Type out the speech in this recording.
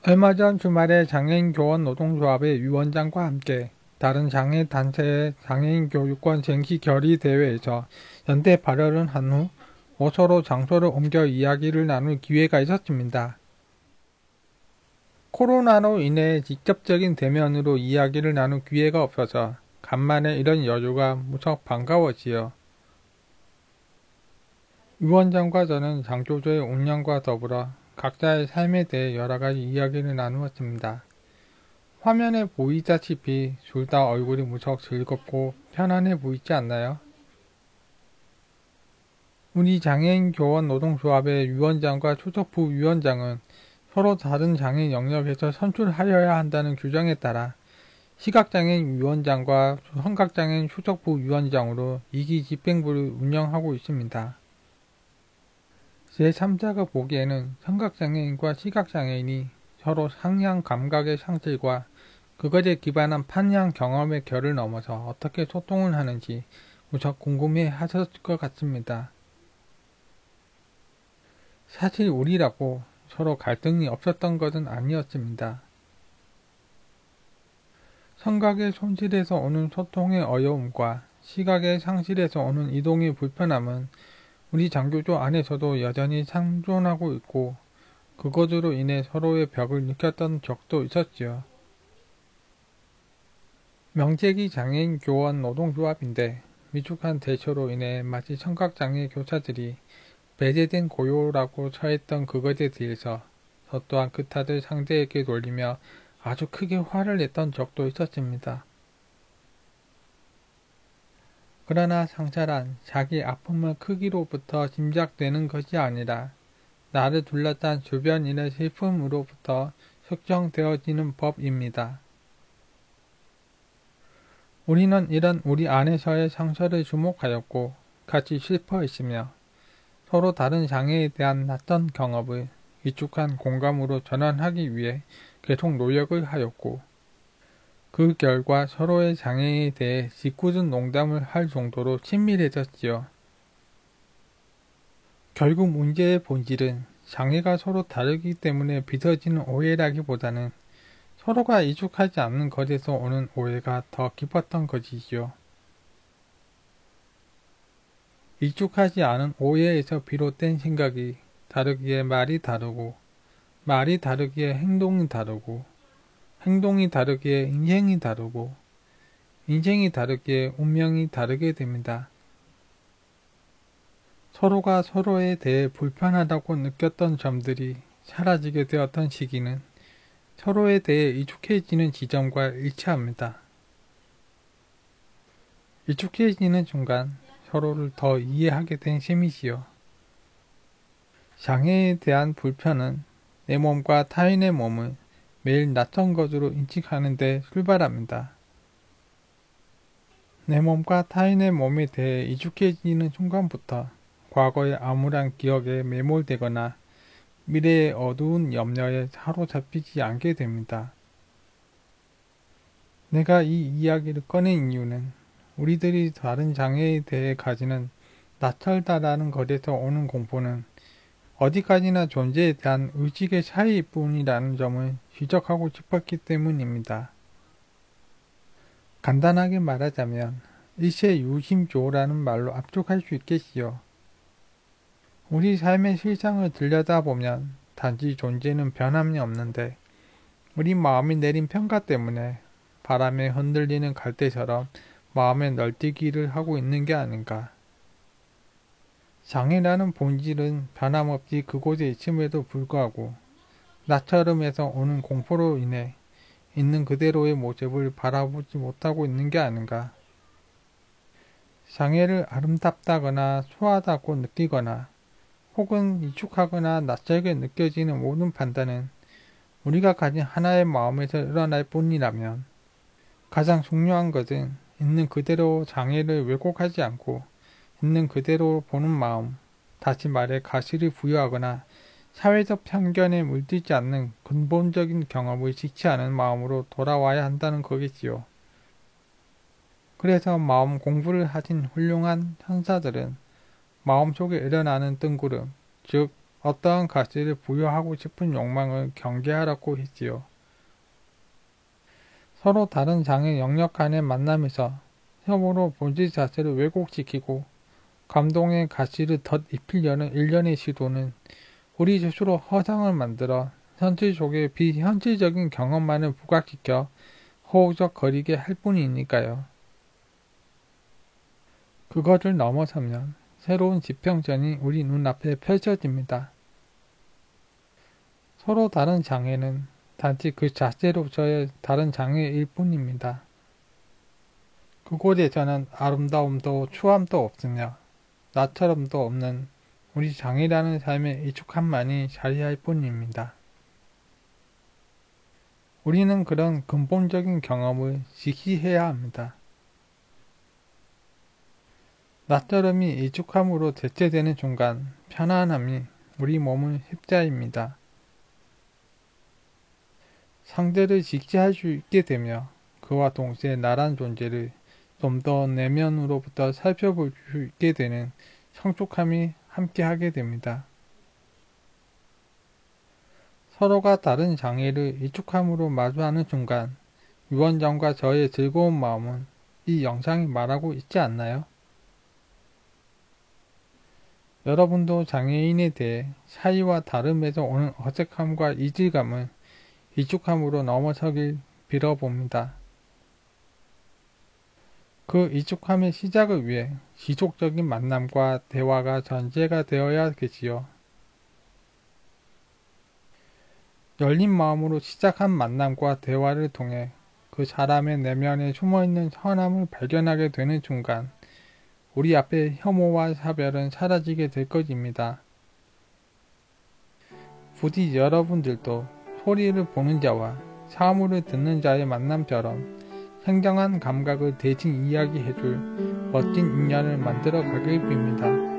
얼마 전 주말에 장애인 교원 노동조합의 위원장과 함께 다른 장애 단체의 장애인 교육권 쟁취 결의 대회에서 연대 발언을 한 후 오서로 장소를 옮겨 이야기를 나눌 기회가 있었습니다. 코로나로 인해 직접적인 대면으로 이야기를 나눌 기회가 없어서 간만에 이런 여유가 무척 반가웠지요. 위원장과 저는 장조조의 운영과 더불어 각자의 삶에 대해 여러 가지 이야기를 나누었습니다. 화면에 보이다시피 둘 다 얼굴이 무척 즐겁고 편안해 보이지 않나요? 우리 장애인 교원 노동조합의 위원장과 초석부 위원장은 서로 다른 장애 영역에서 선출하여야 한다는 규정에 따라 시각장애인 위원장과 청각장애인 초석부 위원장으로 2기 집행부를 운영하고 있습니다. 제3자가 보기에는 청각장애인과 시각장애인이 서로 상향 감각의 상실과 그것에 기반한 판이한 경험의 결을 넘어서 어떻게 소통을 하는지 무척 궁금해 하셨을 것 같습니다. 사실 우리라고 서로 갈등이 없었던 것은 아니었습니다. 청각의 손실에서 오는 소통의 어려움과 시각의 상실에서 오는 이동의 불편함은 우리 장교조 안에서도 여전히 상존하고 있고 그것으로 인해 서로의 벽을 느꼈던 적도 있었지요. 명재기 장애인 교원 노동조합인데 위축한 대처로 인해 마치 청각장애 교사들이 배제된 고요라고 처했던 그것에 대해서 저 또한 그 탓을 상대에게 돌리며 아주 크게 화를 냈던 적도 있었습니다. 그러나 상처란 자기 아픔의 크기로부터 짐작되는 것이 아니라 나를 둘러싼 주변인의 슬픔으로부터 측정되어지는 법입니다. 우리는 이런 우리 안에서의 상처를 주목하였고 같이 슬퍼했으며 서로 다른 장애에 대한 낯선 경험을 위축한 공감으로 전환하기 위해 계속 노력을 하였고 그 결과 서로의 장애에 대해 짓궂은 농담을 할 정도로 친밀해졌지요. 결국 문제의 본질은 장애가 서로 다르기 때문에 빚어지는 오해라기보다는 서로가 익숙하지 않는 것에서 오는 오해가 더 깊었던 것이지요. 익숙하지 않은 오해에서 비롯된 생각이 다르기에 말이 다르고 말이 다르기에 행동이 다르고 행동이 다르기에 인생이 다르고 인생이 다르기에 운명이 다르게 됩니다. 서로가 서로에 대해 불편하다고 느꼈던 점들이 사라지게 되었던 시기는 서로에 대해 익숙해지는 지점과 일치합니다. 익숙해지는 순간 서로를 더 이해하게 된 셈이지요. 장애에 대한 불편은 내 몸과 타인의 몸을 매일 낯선 것으로 인식하는 데 출발합니다. 내 몸과 타인의 몸에 대해 익숙해지는 순간부터 과거의 암울한 기억에 매몰되거나 미래의 어두운 염려에 사로잡히지 않게 됩니다. 내가 이 이야기를 꺼낸 이유는 우리들이 다른 장애에 대해 가지는 낯설다라는 것에서 오는 공포는 어디까지나 존재에 대한 의식의 차이일 뿐이라는 점을 지적하고 싶었기 때문입니다. 간단하게 말하자면 일체유심조라는 말로 압축할 수 있겠지요. 우리 삶의 실상을 들여다보면 단지 존재는 변함이 없는데 우리 마음이 내린 평가 때문에 바람에 흔들리는 갈대처럼 마음의 널뛰기를 하고 있는 게 아닌가. 장애라는 본질은 변함없이 그곳에 있음에도 불구하고 나처럼에서 오는 공포로 인해 있는 그대로의 모습을 바라보지 못하고 있는 게 아닌가. 장애를 아름답다거나 수하다고 느끼거나 혹은 익숙하거나 낯설게 느껴지는 모든 판단은 우리가 가진 하나의 마음에서 일어날 뿐이라면 가장 중요한 것은 있는 그대로 장애를 왜곡하지 않고 있는 그대로 보는 마음, 다시 말해 가시를 부여하거나 사회적 편견에 물들지 않는 근본적인 경험을 지치하는 마음으로 돌아와야 한다는 거겠지요. 그래서 마음 공부를 하신 훌륭한 천사들은 마음속에 일어나는 뜬구름, 즉 어떠한 가치를 부여하고 싶은 욕망을 경계하라고 했지요. 서로 다른 장애 영역 간의 만남에서 혐오로 본질 자체를 왜곡시키고 감동의 가치를 덧입히려는 일련의 시도는 우리 스스로 허상을 만들어 현실 속의 비현실적인 경험만을 부각시켜 허우적거리게 할 뿐이니까요. 그것을 넘어서면 새로운 지평전이 우리 눈앞에 펼쳐집니다. 서로 다른 장애는 단지 그 자체로서의 다른 장애일 뿐입니다. 그곳에서는 아름다움도 추함도 없으며 나처럼도 없는 우리 장애라는 삶의 익숙함만이 자리할 뿐입니다. 우리는 그런 근본적인 경험을 직시해야 합니다. 낯설음이 익숙함으로 대체되는 순간 편안함이 우리 몸을 십자입니다. 상대를 직시할 수 있게 되며 그와 동시에 나란 존재를 좀 더 내면으로부터 살펴볼 수 있게 되는 성숙함이 함께하게 됩니다. 서로가 다른 장애를 익숙함으로 마주하는 순간 유원장과 저의 즐거운 마음은 이 영상이 말하고 있지 않나요? 여러분도 장애인에 대해 차이와 다름에서 오는 어색함과 이질감을 익숙함으로 넘어서길 빌어봅니다. 그 익숙함의 시작을 위해 지속적인 만남과 대화가 전제가 되어야겠지요. 열린 마음으로 시작한 만남과 대화를 통해 그 사람의 내면에 숨어있는 선함을 발견하게 되는 순간 우리 앞에 혐오와 차별은 사라지게 될 것입니다. 부디 여러분들도 소리를 보는 자와 사물을 듣는 자의 만남처럼 생생한 감각을 대신 이야기해줄 멋진 인연을 만들어 가길 빕니다.